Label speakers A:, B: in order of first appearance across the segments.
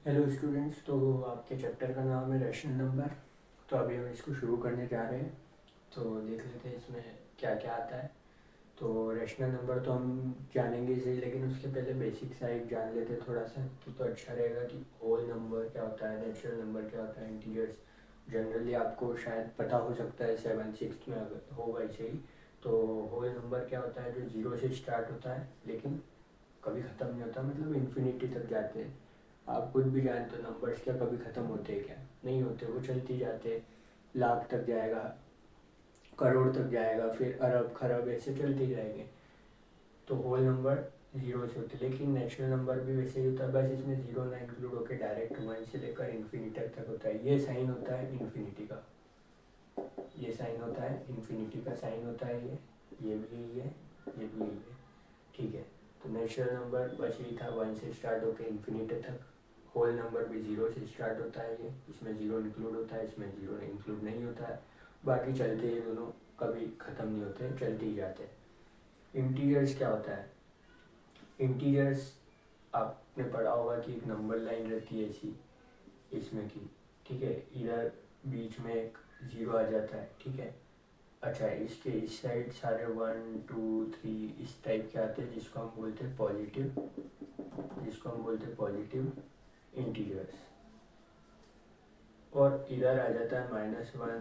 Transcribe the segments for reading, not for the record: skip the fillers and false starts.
A: Hello students, तो आपके chapter का नाम है रैशनल नंबर। तो अभी हम इसको शुरू करने जा रहे हैं। तो देख लेते हैं इसमें क्या क्या आता है। तो रैशनल नंबर तो हम जानेंगे ही सही, लेकिन उसके पहले बेसिक सा एक जान लेते हैं थोड़ा सा कि तो अच्छा रहेगा कि होल नंबर क्या होता है, नेचुरल नंबर क्या होता है, इंटीजर्स जनरली आपको शायद पता हो सकता है 7 6 में अगर होगा ही सही। तो होल नंबर क्या होता है, जो जीरो से स्टार्ट होता है लेकिन कभी ख़त्म नहीं होता, मतलब इन्फिनिटी तक जाते हैं। आप खुद भी जानते हो नंबर्स क्या कभी ख़त्म होते हैं, क्या नहीं होते, वो चलती जाते। लाख तक जाएगा, करोड़ तक जाएगा, फिर अरब खरब ऐसे चलते जाएंगे। तो होल नंबर जीरो से होते, लेकिन नेचुरल नंबर भी वैसे ही होता है, बस इसमें जीरो ना इंक्लूड होकर डायरेक्ट वन से लेकर इन्फिनिटी तक होता है। ये साइन होता है इन्फिनिटी का, ये साइन होता है इन्फिनिटी का साइन होता है। ये भी यही है, ये भी यही है। ठीक है। तो नेचुरल नंबर बस यही था, वन से स्टार्ट होकर इन्फिनिटी तक। होल नंबर भी जीरो से स्टार्ट होता है, ये इसमें जीरो इंक्लूड होता है, इसमें जीरो इंक्लूड नहीं होता है। बाकी चलते ही दोनों, कभी ख़त्म नहीं होते, चलते ही जाते हैं। इंटीजर्स क्या होता है? इंटीजर्स आपने पढ़ा होगा कि एक नंबर लाइन रहती है ऐसी, इसमें की, ठीक है, इधर बीच में एक जीरो आ जाता है, ठीक है। अच्छा, इसके इस साइड सारे 1 2 3 इस टाइप के आते हैं, जिसको हम बोलते हैं पॉजिटिव, जिसको हम बोलते हैं पॉजिटिव इंटीजर्स। और इधर आ जाता है -1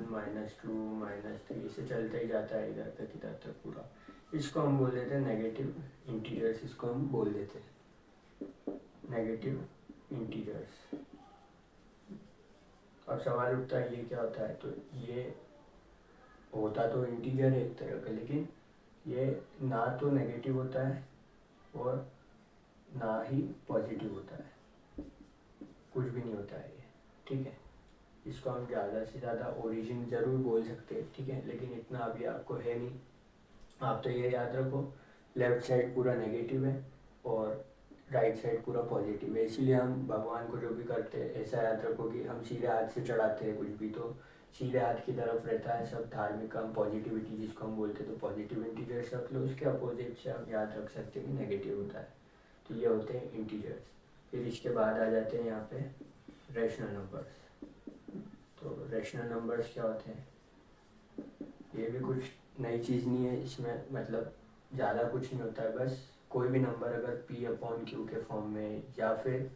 A: -2 -3, इसे चलता ही जाता है इधर तक पूरा। इसको हम बोल देते हैं नेगेटिव इंटीजर्स, इसको हम बोल देते हैं नेगेटिव इंटीजर्स। अब सवाल उठता है ये क्या होता है? तो ये होता तो इंटीजर है एक तरह का, लेकिन ये ना तो नेगेटिव होता है और ना ही पॉजिटिव होता है, कुछ भी नहीं होता है ये, ठीक है। इसको हम ज़्यादा से ज़्यादा ओरिजिन ज़रूर बोल सकते हैं, ठीक है, लेकिन इतना अभी आपको है नहीं। आप तो ये याद रखो, लेफ्ट साइड पूरा नेगेटिव है और राइट साइड पूरा पॉजिटिव है, इसीलिए हम भगवान को जो भी करते हैं ऐसा याद रखो कि हम सीधे हाथ से चढ़ाते हैं, कुछ भी तो सीधे हाथ की तरफ रहता है सब धार्मिक काम, पॉजिटिविटी जिसको हम बोलते हैं। तो पॉजिटिव इंटीजर्स रख लो, उसके अपोजिट से हम याद रख सकते हैं कि नेगेटिव होता है। तो ये होते हैं इंटीजर्स। फिर इसके बाद आ जाते हैं यहाँ पे रैशनल नंबर्स। तो रैशनल नंबर्स क्या होते हैं? ये भी कुछ नई चीज़ नहीं है इसमें, मतलब ज़्यादा कुछ नहीं होता है, बस कोई भी नंबर अगर P/Q के फॉर्म में, या फिर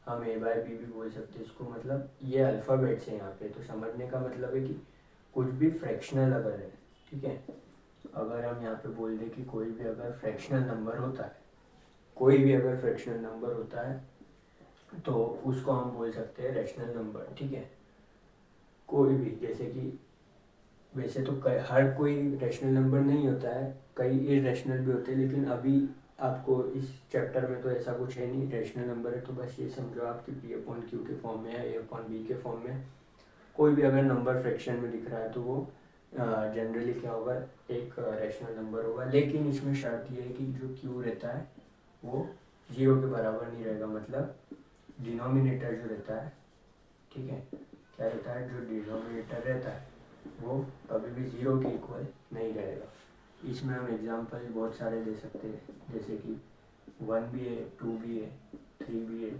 A: हम A/B भी बोल सकते हैं इसको, मतलब ये अल्फ़ाबेट्स हैं यहाँ पे, तो समझने का मतलब है कि कुछ भी फ्रैक्शनल अगर है, ठीक है, अगर हम यहाँ पे बोल दें कि कोई भी अगर फ्रैक्शनल नंबर होता है, कोई भी अगर फ्रैक्शनल नंबर होता है, तो उसको हम बोल सकते हैं रैशनल नंबर, ठीक है। कोई भी, जैसे कि वैसे तो हर कोई रैशनल नंबर नहीं होता है, कई इरेशनल भी होते हैं, लेकिन अभी आपको इस चैप्टर में तो ऐसा कुछ है नहीं, रैशनल नंबर है तो बस ये समझो आपकी P/Q के फॉर्म में है, A/B के फॉर्म में कोई भी अगर नंबर फ्रैक्शन में दिख रहा है तो वो जनरली क्या होगा, एक रैशनल नंबर होगा। लेकिन इसमें शर्त ये है कि जो Q रहता है वो जीरो के बराबर नहीं रहेगा, मतलब डिनोमिनेटर जो रहता है, ठीक है, क्या रहता है, जो डिनोमिनेटर रहता है वो कभी भी जीरो के इक्वल नहीं रहेगा। इसमें हम एग्जांपल बहुत सारे दे सकते हैं, जैसे कि 1 भी है, 2 भी है, 3 भी है,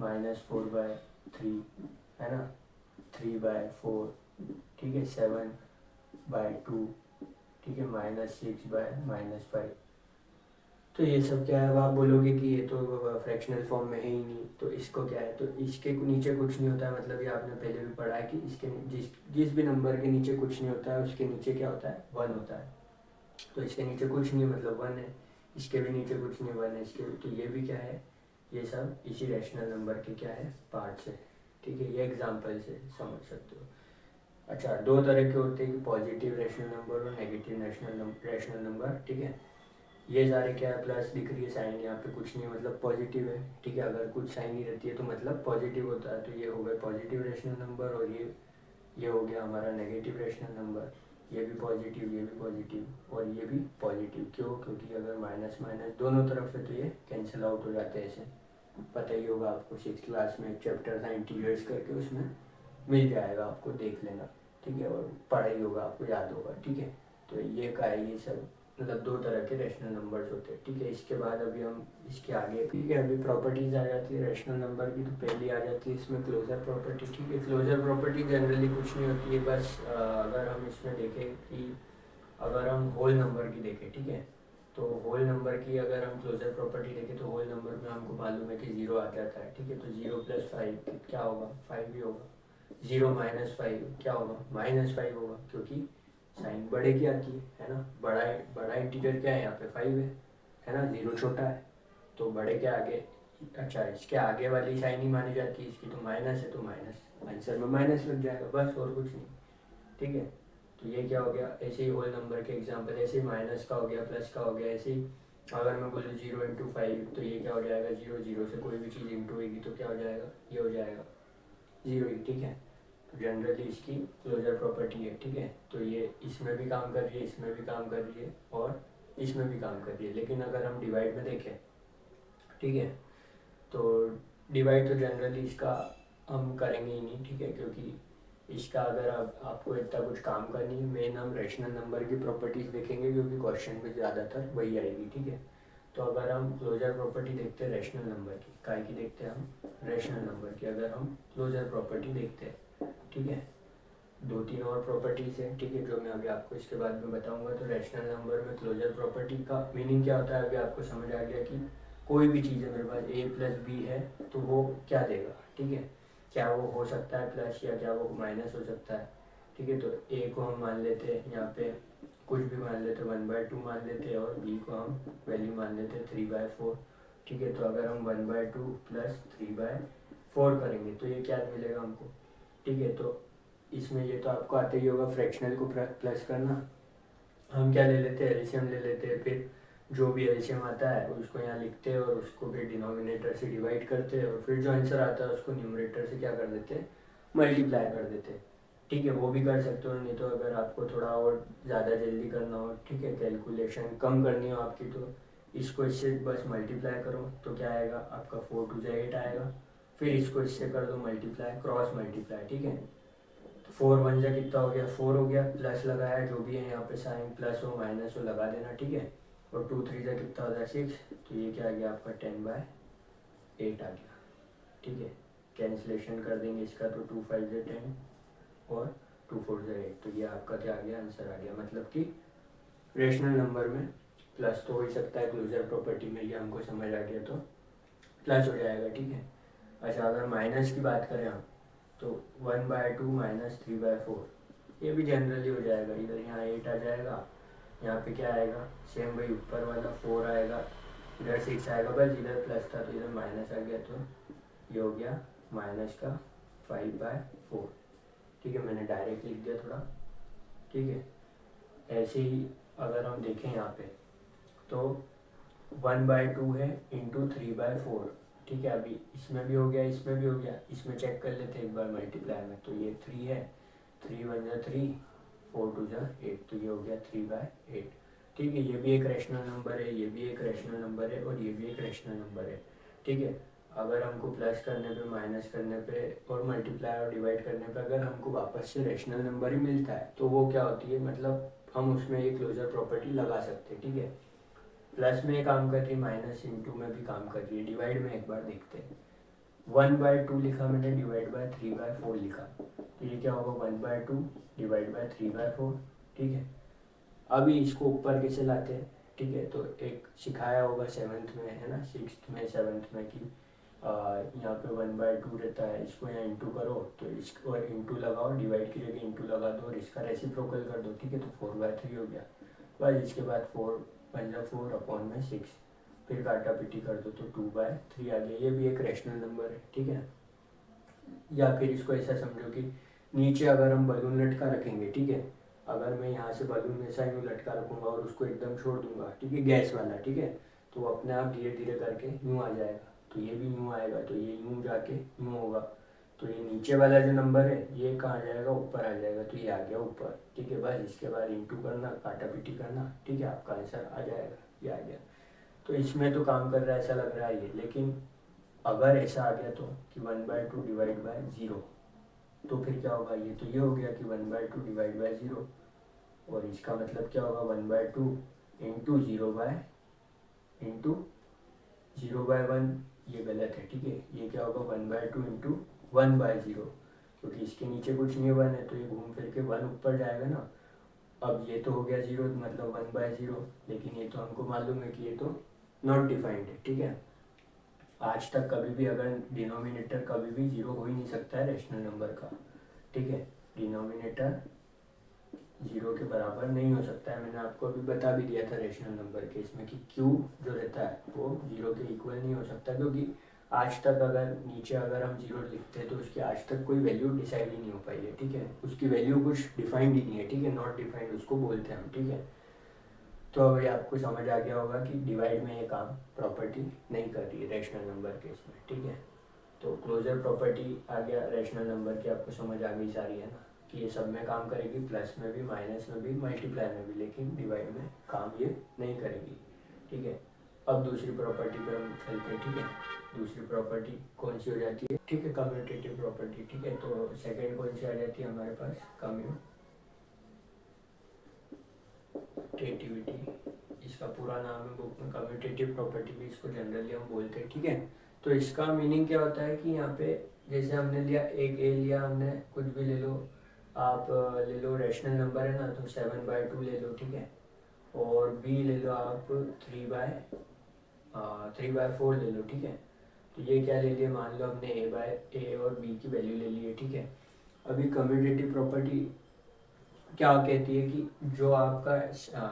A: -4/3 है ना, 3/4, ठीक है, 7/2, ठीक है, -6/-5। तो ये सब क्या है? अब आप बोलोगे कि ये तो फ्रैक्शनल फॉर्म में है ही नहीं, तो इसको क्या है, तो इसके नीचे कुछ नहीं होता है, मतलब ये आपने पहले भी पढ़ा है कि इसके जिस जिस भी नंबर के नीचे कुछ नहीं होता है उसके नीचे क्या होता है, 1 होता है। तो इसके नीचे कुछ नहीं है मतलब 1 है, इसके भी नीचे कुछ नहीं, 1 है इसके, तो ये भी क्या है, ये सब इसी रैशनल नंबर के क्या है, पार्ट्स है, ठीक है। ये एग्जाम्पल से समझ सकते हो। अच्छा, दो तरह के होते हैं कि पॉजिटिव रैशनल नंबर और नेगेटिव रैशनल नंबर, ठीक है। ये सारे क्या है, प्लस दिख रही है साइन, यहाँ पे कुछ नहीं मतलब पॉजिटिव है, ठीक है, अगर कुछ साइन नहीं रहती है तो मतलब पॉजिटिव होता है। तो ये हो गया पॉजिटिव रैशनल नंबर, और ये हो गया हमारा नेगेटिव रैशनल नंबर। ये भी पॉजिटिव, ये भी पॉजिटिव और ये भी पॉजिटिव। क्यों? क्योंकि अगर माइनस माइनस दोनों तरफ है तो ये कैंसिल आउट हो जाते हैं ऐसे। पता ही होगा आपको, 6th क्लास में एक चैप्टर था इंटीजर्स करके, उसमें मिल जाएगा आपको, देख लेना, ठीक है, और पढ़ा ही होगा आपको, याद होगा, ठीक है। तो ये का है ये सब मतलब दो तरह के रैशनल नंबर्स होते हैं, ठीक है। इसके बाद अभी हम इसके आगे, ठीक है, अभी प्रॉपर्टीज आ जाती है रैशनल नंबर की। तो पहली आ जाती है इसमें क्लोजर प्रॉपर्टी, ठीक है। क्लोजर प्रॉपर्टी जनरली कुछ नहीं होती है, बस अगर हम इसमें देखें कि अगर हम होल नंबर की देखें, ठीक है, तो होल नंबर की अगर हम क्लोजर प्रॉपर्टी देखें तो होल नंबर में हमको मालूम है कि जीरो आ जाता है, ठीक है। तो 0+5 क्या होगा, 5 ही होगा। 0-5 क्या होगा, -5 होगा, क्योंकि साइन बड़े की आती है ना। बड़ा इंटीजर क्या है यहाँ पे, 5 है ना। 0 छोटा है, तो बड़े के आगे, अच्छा इसके आगे वाली साइन ही मानी जाती है, इसकी तो माइनस है, तो माइनस, आंसर में माइनस लग जाएगा, बस और कुछ नहीं, ठीक है। तो ये क्या हो गया, ऐसे ही होल नंबर के एग्जांपल, ऐसे ही माइनस का हो गया, प्लस का हो गया, ऐसे ही अगर मैं बोलूँ 0 × 5 तो ये क्या हो जाएगा, 0, 0 से कोई भी चीज़ इंटू होगी तो क्या हो जाएगा, ये हो जाएगा 0 ही, ठीक है। तो जनरली इसकी क्लोजर प्रॉपर्टी है, ठीक है। तो ये इसमें भी काम कर रही है, इसमें भी काम कर रही है और इसमें भी काम कर रही है। लेकिन अगर हम डिवाइड में देखें, ठीक है, तो डिवाइड तो जनरली इसका हम करेंगे ही नहीं, ठीक है, क्योंकि इसका अगर आपको इतना कुछ काम करनी है, मेन हम रैशनल नंबर की प्रॉपर्टीज देखेंगे, क्योंकि क्वेश्चन में ज़्यादातर वही आएगी, ठीक है। तो अगर हम क्लोजर प्रॉपर्टी देखते हैं रैशनल नंबर की, काय की देखते हैं हम, रैशनल नंबर की अगर हम क्लोजर प्रॉपर्टी देखते हैं, ठीक है। 2-3 और प्रॉपर्टीज है, ठीक है, जो मैं अभी आपको इसके बाद में बताऊंगा। तो रैशनल नंबर में क्लोजर प्रॉपर्टी का मीनिंग क्या होता है, अभी आपको समझ आ गया कि कोई भी चीज़ है मेरे पास a+b है, तो वो क्या देगा, ठीक है। क्या वो हो सकता है प्लस, या क्या वो माइनस हो सकता है, ठीक है। तो a को हम मान लेते हैं यहाँ पे कुछ भी मान लेते, 1/2 मान लेते हैं, और b को हम वैल्यू मान लेते 3/4, ठीक है। तो अगर हम 1/2 + 3/4 करेंगे तो ये क्या मिलेगा हमको, ठीक है। तो इसमें ये तो आपको आते ही होगा फ्रैक्शनल को प्लस करना। हम क्या ले लेते हैं, एलसीएम ले लेते हैं, फिर जो भी एलसीएम आता है उसको यहाँ लिखते हैं और उसको फिर डिनोमिनेटर से डिवाइड करते हैं, और फिर जो आंसर आता है उसको न्यूमरेटर से क्या कर देते हैं, मल्टीप्लाई कर देते हैं, ठीक है। वो भी कर सकते हो, नहीं तो अगर आपको थोड़ा और ज़्यादा जल्दी करना हो, ठीक है, कैलकुलेशन कम करनी हो आपकी, तो इसको इससे बस मल्टीप्लाई करो, तो क्या आएगा आपका 4×2 = 8 आएगा। फिर इसको इससे कर दो मल्टीप्लाई, क्रॉस मल्टीप्लाई, ठीक है। 4 × 1 कितना हो गया, 4 हो गया, प्लस लगाया, जो भी है यहाँ पे साइन प्लस हो माइनस हो लगा देना, ठीक है। और 2 × 3 कितना होता है 6, तो ये क्या आ गया आपका 10/8 आ गया, ठीक है। कैंसिलेशन कर देंगे इसका, तो 2 × 5 = 10 और 2 × 4 = 8, तो ये आपका क्या आ गया, आंसर आ गया। मतलब कि रेशनल नंबर में प्लस तो हो ही सकता है, क्लोजर प्रॉपर्टी में ये हमको समझ आ गया, तो प्लस हो जाएगा, ठीक है। अच्छा अगर माइनस की बात करें हम, तो 1/2 - 3/4 ये भी जनरली हो जाएगा, इधर यहाँ 8 आ जाएगा, यहाँ पे क्या आएगा, सेम वही ऊपर वाला 4 आएगा, इधर 6 आएगा, बस इधर प्लस था तो इधर माइनस आ गया, तो ये हो गया माइनस का 5/4, ठीक है। मैंने डायरेक्ट लिख दिया थोड़ा, ठीक है। ऐसे ही अगर हम देखें यहाँ पे, तो 1/2 है इंटू 3/4, ठीक है। अभी इसमें भी हो गया, इसमें भी हो गया, इसमें चेक कर लेते हैं एक बार मल्टीप्लाई में, तो ये 3 है, 3 × 1 = 3, 4 × 2 = 8, तो ये हो गया 3/8, ठीक है। ये भी एक रैशनल नंबर है, ये भी एक रैशनल नंबर है, और ये भी एक रैशनल नंबर है, ठीक है। अगर हमको प्लस करने पे, माइनस करने पे और मल्टीप्लाई और डिवाइड करने पे अगर हमको वापस से रैशनल नंबर ही मिलता है, तो वो क्या होती है, मतलब हम उसमें ये क्लोजर प्रॉपर्टी लगा सकते हैं, ठीक है। प्लस में काम कर रही है, माइनस इंटू में भी काम कर रही है, डिवाइड में एक बार देखते हैं। 1/2 लिखा मैंने, डिवाइड बाय 3/4 लिखा, तो ये क्या होगा 1/2 डिवाइड बाय 3/4, ठीक है। अभी इसको ऊपर कैसे लाते हैं, ठीक है। तो एक सिखाया होगा 7th में, है ना, 6th में 7th में, कि यहाँ पे 1/2 रहता है, इसको यहाँ इंटू करो, तो इसको इंटू लगाओ, डिवाइड की जगह इंटू लगा दो और इसका रेसिप्रोकल कर दो, ठीक है। तो 4/3 हो गया, बस इसके बाद 4 × 4 अपॉन में 6, फिर काटा पिटी कर दो, तो 2/3 आ गया। ये भी एक रैशनल नंबर है, ठीक है। या फिर इसको ऐसा समझो कि नीचे अगर हम बलून लटका रखेंगे, ठीक है, अगर मैं यहाँ से बलून ऐसा यूँ लटका रखूँगा और उसको एकदम छोड़ दूंगा, ठीक है, गैस वाला, ठीक है, तो वो अपने आप धीरे धीरे करके यूँ आ जाएगा, तो ये भी यूँ आएगा, तो ये यूँ जाके यूँ होगा, तो ये नीचे वाला जो नंबर है ये कहाँ जाएगा, ऊपर आ जाएगा, तो ये आ गया ऊपर, ठीक है। बस इसके बाद इंटू करना, काटा पिटी करना, ठीक है, आपका आंसर आ जाएगा, ये आ गया। तो इसमें तो काम कर रहा है ऐसा लग रहा है ये, लेकिन अगर ऐसा आ गया तो कि 1/2 डिवाइड बाय 0, तो फिर क्या होगा, ये हो गया कि 1/2 डिवाइड बाय 0, और इसका मतलब क्या होगा 1/2 इंटू ज़ीरो बाय वन, ये गलत है, ठीक है। ये क्या होगा 1/2 इंटू 1/0, क्योंकि इसके नीचे कुछ नहीं 1 है तो ये घूम फिर के 1 ऊपर जाएगा ना। अब ये तो हो गया 0 मतलब 1/0, लेकिन ये तो हमको मालूम है कि ये तो नॉट डिफाइंड है, ठीक है। आज तक कभी भी अगर डिनोमिनेटर कभी भी 0 हो ही नहीं सकता है रैशनल नंबर का, ठीक है। डिनोमिनेटर 0 के बराबर नहीं हो सकता है। मैंने आपको अभी बता भी दिया था रैशनल नंबर के इसमें कि q जो रहता है वो 0 के इक्वल नहीं हो सकता, क्योंकि आज तक अगर नीचे अगर हम 0 लिखते हैं तो उसकी आज तक कोई वैल्यू डिसाइड ही नहीं हो पाई है, ठीक है। उसकी वैल्यू कुछ डिफाइंड ही नहीं है, ठीक है। नॉट डिफाइंड उसको बोलते हैं हम, ठीक है। तो अभी आपको समझ आ गया होगा कि डिवाइड में ये काम प्रॉपर्टी नहीं कर रही है रैशनल नंबर के इसमें, ठीक है। तो क्लोजर प्रॉपर्टी आ गया रैशनल नंबर की, आपको समझ आ गई सारी, है ना, कि ये सब में काम करेगी, प्लस में भी, माइनस में भी, मल्टीप्लाई में भी, लेकिन डिवाइड में काम ये नहीं करेगी, ठीक है। अब दूसरी प्रॉपर्टी पे हम चलते हैं, ठीक है। दूसरी प्रॉपर्टी कौन सी हो जाती है, ठीक है, कम्यूटेटिव प्रॉपर्टी, ठीक है। तो सेकेंड कौन सी आ जाती है हमारे पास, कम्यूटेटिविटी, इसका पूरा नाम है बुक में कम्यूटेटिव प्रॉपर्टी भी इसको जनरली हम बोलते हैं, ठीक है। तो इसका मीनिंग क्या होता है कि यहाँ पे जैसे हमने लिया एक ए लिया हमने, कुछ भी ले लो आप, ले लो रैशनल नंबर है ना, तो 7/2 ले लो, ठीक है। और बी ले लो आप 3/4 ले लो, ठीक है। तो ये क्या ले लिया, मान लो हमने ए और बी की वैल्यू ले ली है, ठीक है। अभी कम्यूटेटिव प्रॉपर्टी क्या कहती है कि जो आपका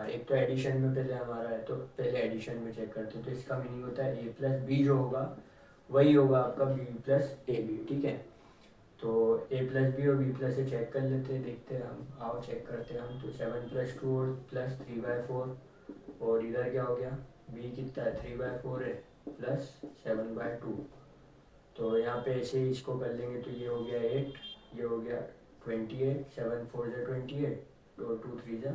A: एक तो एडिशन में पहले हमारा है, तो पहले एडिशन में चेक करते हैं, तो इसका मीनिंग होता है ए प्लस बी जो होगा वही होगा आपका बी प्लस ए बी, ठीक है। तो ए प्लस बी और बी प्लस से चेक कर लेते हैं, देखते हैं हम, आओ चेक करते हैं हम। तो 7+2 और प्लस 3/4, और इधर क्या हो गया, बी कितना है 3/4 है, प्लस 7/2। तो यहाँ पे ऐसे ही इसको कर लेंगे, तो ये हो गया 8, ये हो गया 28, 7×4 = 28 और 2×3 =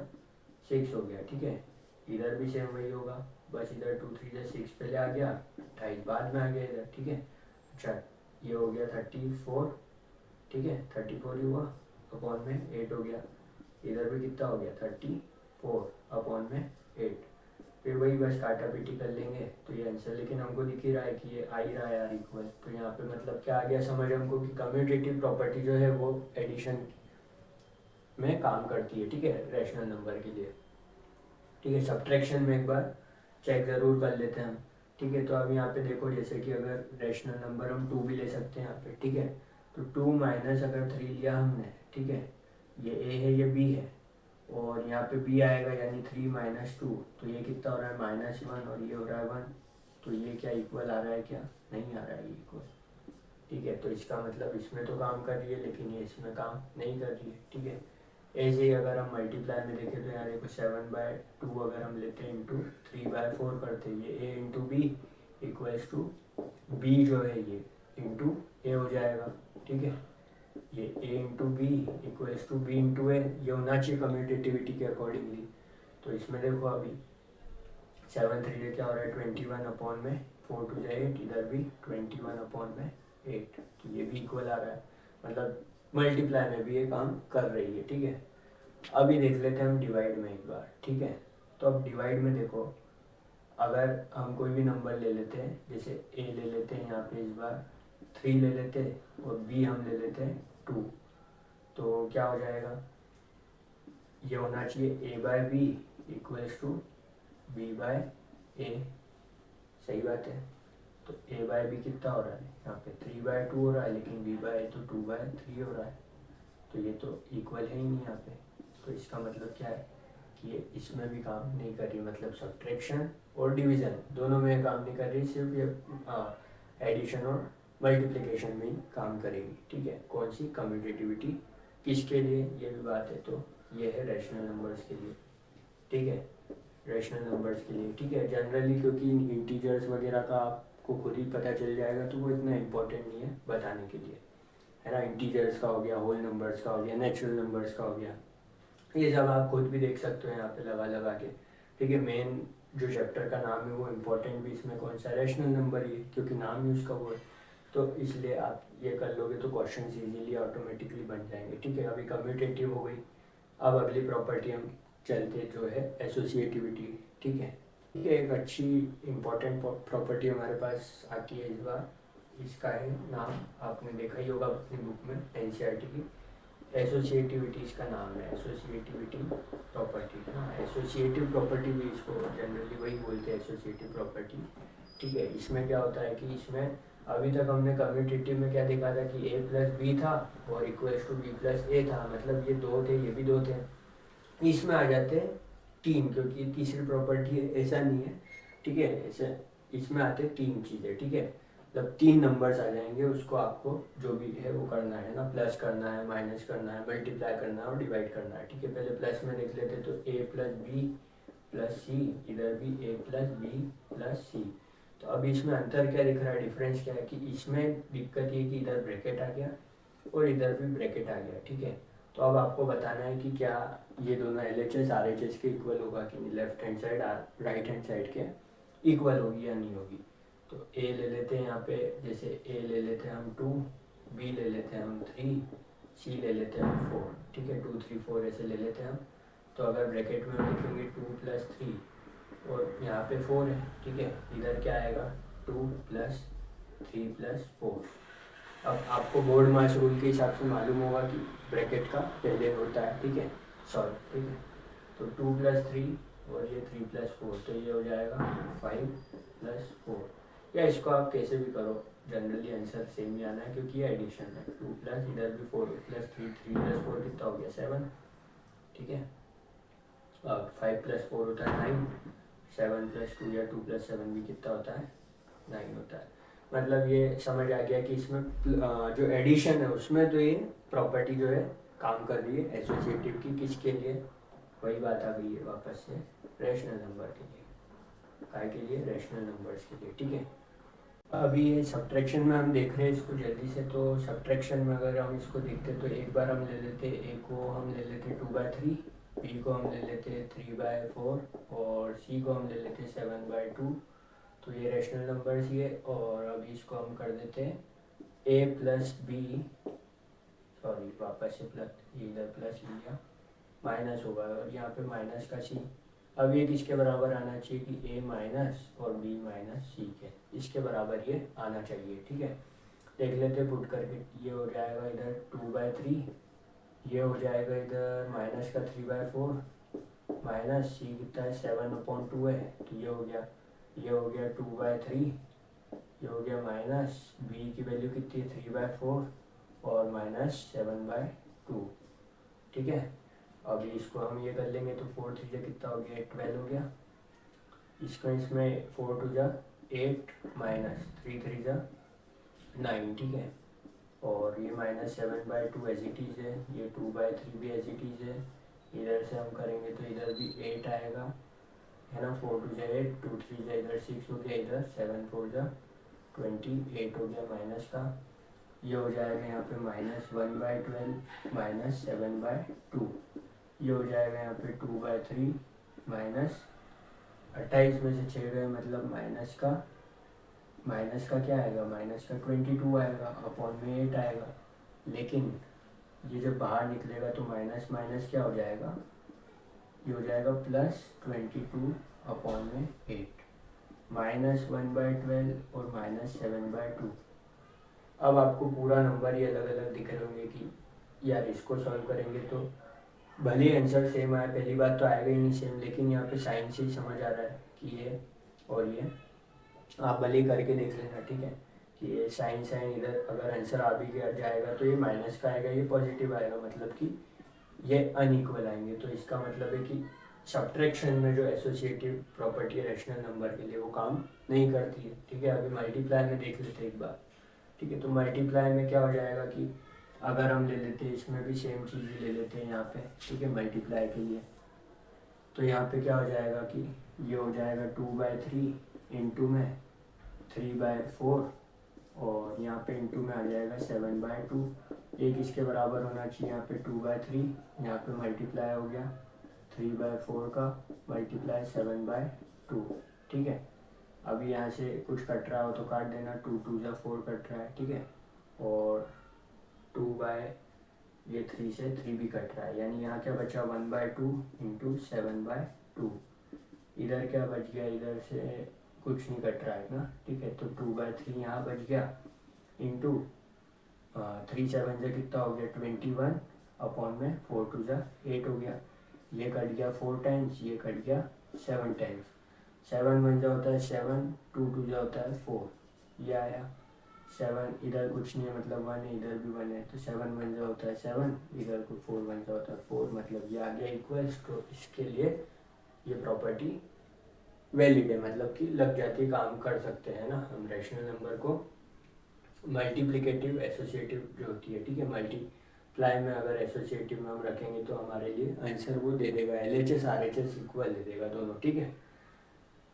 A: 6 हो गया, ठीक है। इधर भी सेम वही होगा, बस इधर 2×3 = 6 पहले आ गया, 28 बाद में आ गया इधर, ठीक है। अच्छा, ये हो गया 34, ठीक है, 34 ही हुआ, अपॉन में 8 हो गया। इधर भी कितना हो गया 34 अपॉन में 8, फिर वही बस काटा पीटी कर लेंगे तो ये आंसर, लेकिन हमको दिख ही रहा है कि ये आ ही रहा है यार इक्वल। तो यहाँ पे मतलब क्या आ गया समझ हमको कि कम्यूटेटिव प्रॉपर्टी जो है वो एडिशन में काम करती है, ठीक है, रैशनल नंबर के लिए, ठीक है। सब्ट्रैक्शन में एक बार चेक ज़रूर कर लेते हैं हम, ठीक है। तो अब यहाँ पे देखो, जैसे कि अगर रैशनल नंबर हम 2 भी ले सकते हैं यहाँ पे, ठीक है। तो 2 माइनस अगर 3 लिया हमने, ठीक है, ये ए है ये बी है, और यहाँ पे b आएगा यानी 3 - 2, तो ये कितना हो रहा है -1, और ये हो रहा है 1, तो ये क्या इक्वल आ रहा है, क्या नहीं आ रहा है इक्वल, ठीक है। तो इसका मतलब इसमें तो काम कर रही है लेकिन ये इसमें काम नहीं कर रही है, ठीक है। ऐसे ही अगर हम मल्टीप्लाई में देखें तो यहाँ देखो 7/2 अगर हम लेते हैं इंटू 3/4 करते हैं, ये a into B equals to B जो है ये इंटू ए हो जाएगा, ठीक है। ये a into B equals to b into a, ये होना चाहिए कम्यूटेटिविटी के अकॉर्डिंगली। तो इसमें देखो अभी 7×3 क्या हो रहा है 21 अपॉन में 4×2 = 8, इधर भी 21 अपॉन में 8, तो ये भी इक्वल आ रहा है, मतलब मल्टीप्लाई में भी ये काम कर रही है, ठीक है। अभी देख लेते हैं हम डिवाइड में एक बार, ठीक है। तो अब डिवाइड में देखो, अगर हम कोई भी नंबर ले लेते हैं, जैसे a ले लेते हैं यहाँ पे इस बार 3 ले लेते हैं, और b हम ले लेते हैं 2, तो क्या हो जाएगा, ये होना चाहिए a/b इक्वल्स टू b/a, सही बात है। तो a/b कितना हो रहा है यहाँ पे 3/2 हो रहा है, लेकिन b/a तो 2/3 हो रहा है, तो ये तो इक्वल है ही नहीं यहाँ पे। तो इसका मतलब क्या है कि ये इसमें भी काम नहीं कर रही, मतलब सब्ट्रैक्शन और डिवीज़न दोनों में काम नहीं कर रही, सिर्फ ये एडिशन और मल्टीप्लिकेशन में ही काम करेगी, ठीक है। कौन सी कम्यूटेटिविटी किसके लिए, ये भी बात है। तो ये है रैशनल नंबर्स के लिए, ठीक है, रैशनल नंबर्स के लिए, ठीक है। जनरली क्योंकि इंटीजर्स वगैरह का आपको खुद ही पता चल जाएगा तो वो इतना इम्पोर्टेंट नहीं है बताने के लिए, है ना। इंटीजर्स का हो गया, होल नंबर्स का हो गया, नेचुरल नंबर्स का हो गया, ये सब आप खुद भी देख सकते हो यहाँ पे लगा लगा के, ठीक है। मेन जो चैप्टर का नाम है वो इम्पोर्टेंट भी इसमें कौन सा रैशनल नंबर ही है, क्योंकि नाम ही उसका वो है, तो इसलिए आप ये कर लोगे तो क्वेश्चन इजीली ऑटोमेटिकली बन जाएंगे, ठीक है। अभी कम्यूटेटिव हो गई, अब अगली प्रॉपर्टी हम चलते जो है एसोसिएटिविटी ठीक है। एक अच्छी इम्पोर्टेंट प्रॉपर्टी हमारे पास आती है इस बार, इसका है नाम, आपने देखा ही होगा अपनी बुक में एनसीईआरटी की, एसोसिएटिविटी इसका नाम है, एसोसिएटिविटी प्रॉपर्टी। हाँ, एसोसिएटिव प्रॉपर्टी भी इसको जनरली वही बोलते हैं, एसोसिएटिव प्रॉपर्टी। ठीक है, इसमें क्या होता है कि इसमें अभी तक हमने कम्यूटेटिव में क्या देखा था कि a प्लस बी था और इक्वल्स टू b प्लस ए था, मतलब ये दो थे, ये भी दो थे। इसमें आ जाते हैं तीन, क्योंकि तीसरी प्रॉपर्टी है, ऐसा नहीं है। ठीक है, ऐसे इसमें आते हैं तीन चीज़ें। ठीक है, मतलब तीन नंबर्स आ जाएंगे, उसको आपको जो भी है वो करना है ना, प्लस करना है, माइनस करना है, मल्टीप्लाई करना है और डिवाइड करना है। ठीक है, पहले प्लस में देख लेते तो a प्लस बी प्लस सी, इधर भी a प्लस बी प्लस सी। तो अब इसमें अंतर क्या दिख रहा है, डिफरेंस क्या है कि इसमें दिक्कत ये कि इधर ब्रैकेट आ गया और इधर भी ब्रैकेट आ गया। ठीक है, तो अब आपको बताना है कि क्या ये दोनों LHS RHS के इक्वल होगा कि नहीं, left hand side right hand side के इक्वल होगी या नहीं होगी। तो A ले लेते हैं यहाँ पे, जैसे A ले लेते हैं हम 2, B ले लेते हैं हम 3, C ले लेते हैं हम 4। ठीक है, 2 3 4 ऐसे ले लेते हैं हम। तो अगर ब्रैकेट में हम लिखेंगे 2 प्लस 3 और यहाँ पे 4 है। ठीक है, इधर क्या आएगा 2 प्लस 3 प्लस 4। अब आपको बोर्ड मास रूल के हिसाब से मालूम होगा कि ब्रैकेट का पहले होता है। ठीक है, सॉल्व। ठीक है, तो 2 प्लस 3 और ये 3 प्लस 4, तो ये हो जाएगा 5 प्लस 4। या इसको आप कैसे भी करो, जनरली आंसर सेम ही आना है क्योंकि ये एडिशन है। 2 प्लस इधर भी 4 प्लस 3, 3 प्लस 4 कितना हो गया 7। ठीक है, अब 5 प्लस 4 होता है 9, 7 प्लस 2 या 2 प्लस 7 भी कितना होता है 9 होता है। मतलब ये समझ आ गया कि इसमें जो एडिशन है उसमें तो ये प्रॉपर्टी जो है काम कर रही है एसोसिएटिव की, किसके लिए, वही बात आ गई है वापस से, रैशनल नंबर के लिए। काय के लिए, रैशनल नंबर्स के लिए। ठीक है, अभी ये सब्ट्रैक्शन में हम देख रहे हैं इसको जल्दी से। तो सब्ट्रैक्शन में अगर हम इसको देखते तो एक बार हम ले लेते ए को हम ले लेते 2/3, बी को हम ले लेते 3/4 और सी को हम ले लेते 7/2। तो ये रैशनल नंबर्स ही है। और अभी इसको हम कर देते हैं ए प्लस बी, सॉरी वापस से प्लस, इधर प्लस लिया, माइनस होगा और यहाँ पे माइनस का सी। अब ये किसके बराबर आना चाहिए कि a माइनस और b माइनस सी के, इसके बराबर ये आना चाहिए। ठीक है, देख लेते पुट करके, ये हो जाएगा इधर 2/3, ये हो जाएगा इधर माइनस का 3/4, माइनस सी कितना है 7/2 है, तो ये हो गया, ये हो गया 2/3, ये हो गया माइनस b की वैल्यू कितनी है 3/4 और माइनस 7/2। ठीक है, अभी इसको हम ये कर लेंगे तो 4 3 जा कितना हो गया 12 हो गया। इसको इसमें 4 2 जा 8 माइनस 3 3 जा 9। ठीक है, और ये माइनस 7/2 एज इट इज़ है, ये 2/3 भी एज इट इज़ है। इधर से हम करेंगे तो इधर भी 8 आएगा, है ना। 4 2 जा 8, 2 3 जा इधर 6 हो गया, इधर 7 4 जा 28 हो गया माइनस का। ये हो जाएगा यहाँ पे -1/12 माइनस 7/2। ये हो जाएगा यहाँ पे 2/3 माइनस 28 में से 6 गए, मतलब माइनस का क्या आएगा, माइनस का 22 आएगा, अपॉन में 8 आएगा। लेकिन ये जब बाहर निकलेगा तो माइनस माइनस क्या हो जाएगा, ये हो जाएगा +22 अपॉन में 8, -1/12 और -7/2। अब आपको पूरा नंबर ही अलग अलग दिख रहे होंगे कि यार इसको सॉल्व करेंगे तो भले ही आंसर सेम आए, पहली बात तो आएगा ही नहीं सेम, लेकिन यहाँ पे साइन से ही समझ आ रहा है कि ये और ये आप भले ही करके देख लेना। ठीक है, कि ये साइन साइन इधर अगर आंसर आ भी गया जाएगा तो ये माइनस का आएगा, ये पॉजिटिव आएगा, मतलब कि ये अनइक्वल आएंगे। तो इसका मतलब है कि सब्ट्रैक्शन में जो एसोसिएटिव प्रॉपर्टी है रैशनल नंबर के लिए वो काम नहीं करती है। ठीक है, अभी मल्टीप्लाई में देख लेते हैं एक बार। ठीक है, तो मल्टीप्लाई में क्या हो जाएगा कि अगर हम ले लेते हैं, इसमें भी सेम चीज़ ही ले लेते हैं यहाँ पे। ठीक है, मल्टीप्लाई के लिए तो यहाँ पे क्या हो जाएगा कि ये हो जाएगा 2/3 इंटू में 3/4 और यहाँ पे इंटू में आ जाएगा 7/2। एक इसके बराबर होना चाहिए यहाँ पे 2/3, यहाँ पे मल्टीप्लाई हो गया 3/4 का मल्टीप्लाई 7/2। ठीक है, अभी यहाँ से कुछ कट रहा हो तो काट देना, 2 2 जा 4 कट रहा है। ठीक है, और 3 से 3 भी कट रहा है, यानी यहाँ क्या बचा 1/2 इंटू 7/2। इधर क्या बच गया, इधर से कुछ नहीं कट रहा है ना, ठीक है। तो 2/3 यहाँ बच गया इंटू 3 7 से कितना हो गया 21 अपॉन में 4 2 8 हो गया। ये कट गया 4 टाइम्स, ये कट गया 7 टाइम्स। 7 1 होता है 7, 2 2 होता है 4, ये आया 7। इधर कुछ नहीं है मतलब 1 है, इधर भी 1 है, तो 7 1 होता है 7, इधर को 4 1 होता है 4, मतलब ये आ गया इक्वल्स। तो इसके लिए ये प्रॉपर्टी वैलिड है, मतलब कि लग जाती है, काम कर सकते हैं ना हम रैशनल नंबर को। मल्टीप्लिकेटिव एसोसिएटिव जो होती है, ठीक है, मल्टीप्लाई में अगर एसोसिएटिव में हम रखेंगे तो हमारे लिए आंसर वो दे देगा, LHS RHS इक्वल दे देगा दोनों, ठीक है।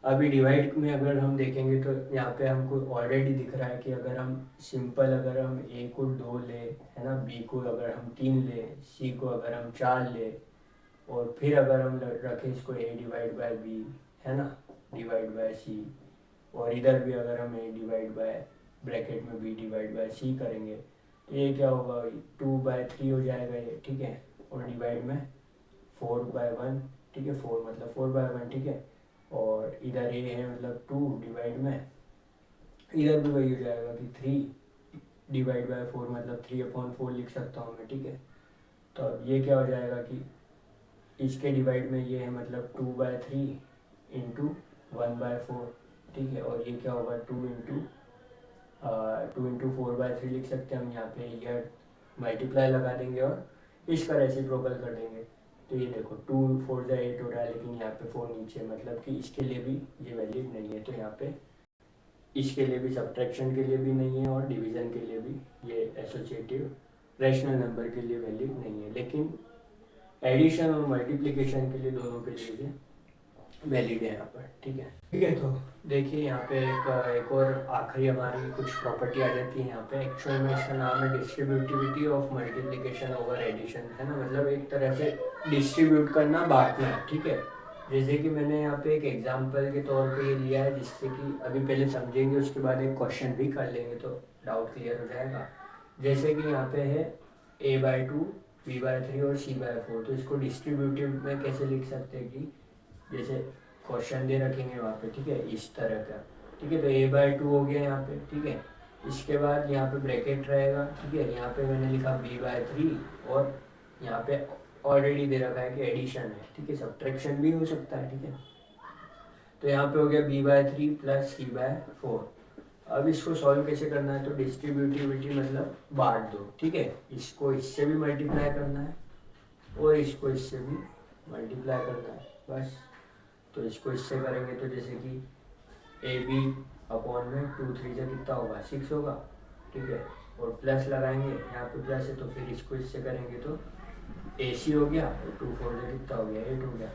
A: अभी डिवाइड में अगर हम देखेंगे तो यहाँ पे हमको ऑलरेडी दिख रहा है कि अगर हम सिंपल, अगर हम A को 2 ले, है ना, B को अगर हम 3 ले, C को अगर हम 4 ले, और फिर अगर हम रखें इसको A डिवाइड बाय B, है ना, डिवाइड बाय C, और इधर भी अगर हम A डिवाइड बाय ब्रैकेट में B डिवाइड बाय C करेंगे तो ये क्या होगा, 2/3 हो जाएगा ये, ठीक है, और डिवाइड में 4/1, ठीक है, 4 मतलब 4/1, ठीक है, और इधर A है मतलब 2 डिवाइड में, इधर भी वही हो जाएगा कि 3 डिवाइड बाय 4 मतलब 3/4 लिख सकता हूँ मैं, ठीक है। तो अब ये क्या हो जाएगा कि इसके डिवाइड में ये है मतलब 2/3 इंटू 1/4, ठीक है, और ये क्या होगा 2 इंटू 4/3 लिख सकते हैं हम। यहाँ पे यह मल्टीप्लाई लगा देंगे और इसका रेसिप्रोकल कर देंगे, तो ये देखो 2 4 जा 8 हो रहा है, लेकिन यहाँ पे 4 नीचे, मतलब कि इसके लिए भी ये वैलिड नहीं है। तो यहाँ पे इसके लिए भी, सब्ट्रैक्शन के लिए भी नहीं है, और डिवीज़न के लिए भी ये एसोसिएटिव रैशनल नंबर के लिए वैलिड नहीं है, लेकिन एडिशन और मल्टीप्लिकेशन के लिए, दोनों के लिए ये वैलिड है यहाँ पर, ठीक है। ठीक है, तो देखिए यहाँ पे एक और आखिरी हमारी कुछ प्रॉपर्टी आ जाती है यहाँ पे। एक्चुअल में इसका नाम है distributivity of multiplication over addition, है ना, मतलब एक तरह से डिस्ट्रीब्यूट करना, बांटना, ठीक है। जैसे कि मैंने यहाँ पे एक एग्जांपल के तौर पे ये लिया है, जिससे कि अभी पहले समझेंगे, उसके बाद एक क्वेश्चन भी कर लेंगे तो डाउट क्लियर हो जाएगा। जैसे कि यहाँ पे है A/2, B/3 और C/4, तो इसको डिस्ट्रीब्यूटिव में कैसे लिख सकते हैं कि जैसे क्वेश्चन दे रखेंगे वहाँ पे, ठीक है, इस तरह का, ठीक है। तो A/2 हो गया यहाँ पे, ठीक है। इसके बाद यहाँ पे ब्रैकेट रहेगा, ठीक है, यहाँ पे मैंने लिखा B/3, और यहाँ पे ऑलरेडी दे रखा है कि एडिशन है, ठीक है, सब्ट्रैक्शन भी हो सकता है, ठीक है। तो यहाँ पे हो गया B/3 प्लस C/4। अब इसको सॉल्व कैसे करना है, तो डिस्ट्रीब्यूटिविटी मतलब बांट दो, ठीक है, इसको इससे भी मल्टीप्लाई करना है और इसको इससे भी मल्टीप्लाई करना है, बस। तो इसको इससे करेंगे तो जैसे कि AB अपॉन में 2 3 से कितना होगा 6 होगा, ठीक है, और प्लस लगाएंगे, यहाँ पे प्लस है तो फिर इसको इससे करेंगे तो AC हो गया, और 2 4 से कितना हो गया 8 हो गया।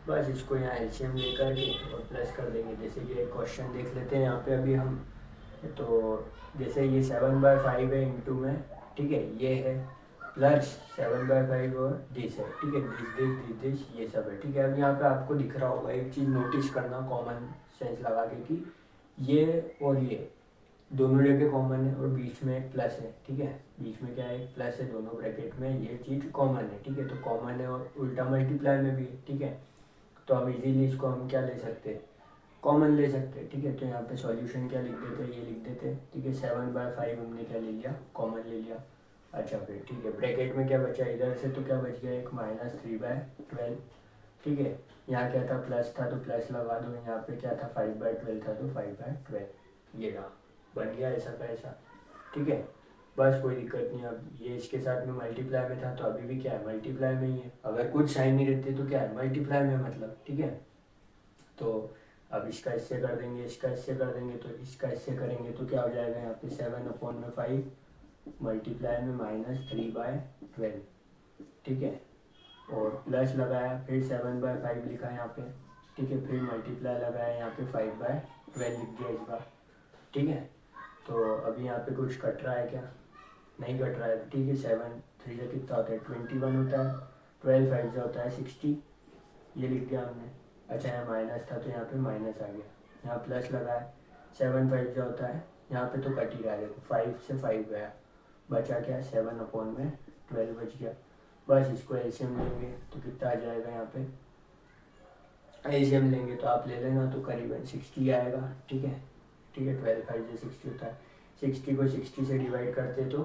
A: बस इसको यहाँ LCM ले करके और प्लस कर देंगे। जैसे कि एक क्वेश्चन देख लेते हैं यहाँ पे अभी हम, तो जैसे ये 7/5 है इंटू में, ठीक है, ये है प्लस 7/5 और दिस है, ठीक है, दिस ये सब है, ठीक है। अब यहाँ पे आपको दिख रहा होगा, एक चीज़ नोटिस करना कॉमन सेंस लगा के कि ये और ये दोनों जगह कॉमन है और बीच में एक प्लस है, ठीक है, बीच में क्या है एक प्लस है, दोनों ब्रैकेट में ये चीज़ कॉमन है, ठीक है। तो कॉमन है और उल्टा मल्टीप्लाई में भी है, ठीक है। तो हम इजीली इसको हम क्या ले सकते हैं, कॉमन ले सकते हैं, ठीक है। तो यहाँ पे सॉल्यूशन क्या लिख देते हैं, ये लिख देते हैं, ठीक है। 7/5 हमने क्या ले लिया, कॉमन ले लिया। अच्छा फिर ठीक है, ब्रैकेट में क्या बचा, इधर से तो क्या बच गया एक -3/12, ठीक है। यहाँ क्या था, प्लस था तो प्लस लगा दो, यहाँ पे क्या था 5/12 था तो 5/12, ये रहा, बन गया ऐसा का ऐसा, ठीक है। बस कोई दिक्कत नहीं। अब ये इसके साथ में मल्टीप्लाई में था तो अभी भी क्या है, मल्टीप्लाई में ही है। अगर कुछ साइन नहीं रहती तो क्या है, मल्टीप्लाई में, मतलब, ठीक है। तो अब इसका इससे कर देंगे, इसका इससे कर देंगे, तो इसका इससे करेंगे तो क्या हो जाएगा, यहाँ पे 7/5 मल्टीप्लाई में -3/12, ठीक है, और प्लस लगाया, फिर 7/5 लिखा यहाँ पे, ठीक है, फिर मल्टीप्लाई लगाया, यहाँ पे 5/12 लिख दिया इस बार, ठीक है। तो अभी यहाँ पे कुछ कट रहा है क्या, नहीं कट रहा है, तो ठीक है। 7 3 से कितना होता है 21 होता है, 12 5 से होता है 60, ये लिख दिया हमने। अच्छा यहाँ माइनस था तो यहाँ पे माइनस आ गया, यहाँ प्लस लगाया, 7 5 से होता है, यहाँ पे तो कट ही रहा है, देखो 5 से 5 गया, बचा क्या 7/12 बच गया। बस इसको एलसीएम लेंगे तो कितना आ जाएगा यहाँ पे एलसीएम लेंगे तो आप ले लेना, तो करीबन 60 आएगा। ठीक है, 12 5 से 60 होता है। 60 को 60 से डिवाइड करते तो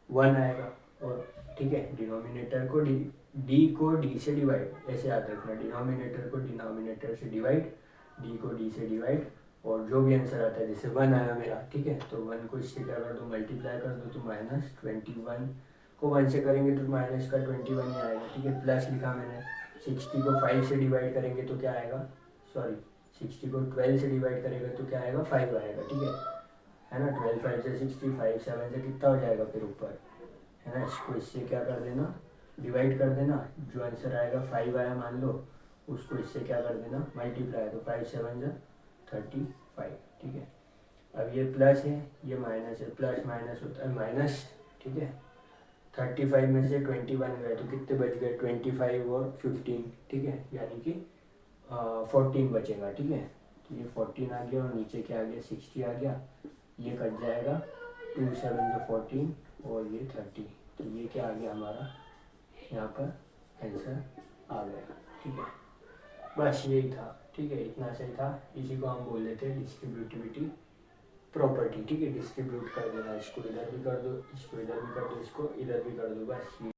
A: 1 आएगा। और ठीक है, डिनोमिनेटर को डी को डी से डिवाइड, ऐसे याद रखना, डिनोमिनेटर को डिनोमिनेटर से डिवाइड, डी को डी से डिवाइड, और जो भी आंसर आता है, जैसे 1 आया मेरा, ठीक है, तो 1 को इससे क्या कर दो, मल्टीप्लाई कर दो, तो -21 को 1 से करेंगे तो माइनस का 21 ही आएगा। ठीक है, प्लस लिखा मैंने। 60 को 5 से डिवाइड करेंगे तो क्या आएगा, सॉरी 60 को 12 से डिवाइड करेंगे तो क्या आएगा, 5 आएगा। ठीक है ना, 12 5 से 60, 5 7 से कितना हो जाएगा फिर ऊपर, है ना, इसको इससे क्या कर देना, डिवाइड कर देना, जो आंसर आएगा 5 आया मान लो, उसको इससे क्या कर देना, मल्टीप्लाई, तो 5 7 जा 35। ठीक है, अब ये प्लस है, ये माइनस है, प्लस माइनस होता है माइनस। ठीक है, 35 में से 21 गए तो कितने बच गए, 25 और 15। ठीक है, यानी कि 14 बचेगा। ठीक है, तो ये 14 आ गया और नीचे क्या आ गया, 60 आ गया, ये कट जाएगा, 2 7 जो 14 और ये 30, तो ये क्या आ गया हमारा, यहाँ पर आंसर आ गया। ठीक है, बस यही था। ठीक है, इतना सही था, इसी को हम बोल देते हैं डिस्ट्रीब्यूटिविटी प्रॉपर्टी। ठीक है, डिस्ट्रीब्यूट कर देना, इसको इधर भी कर दो, इसको इधर भी कर दो, इसको इधर भी कर दो, बस ये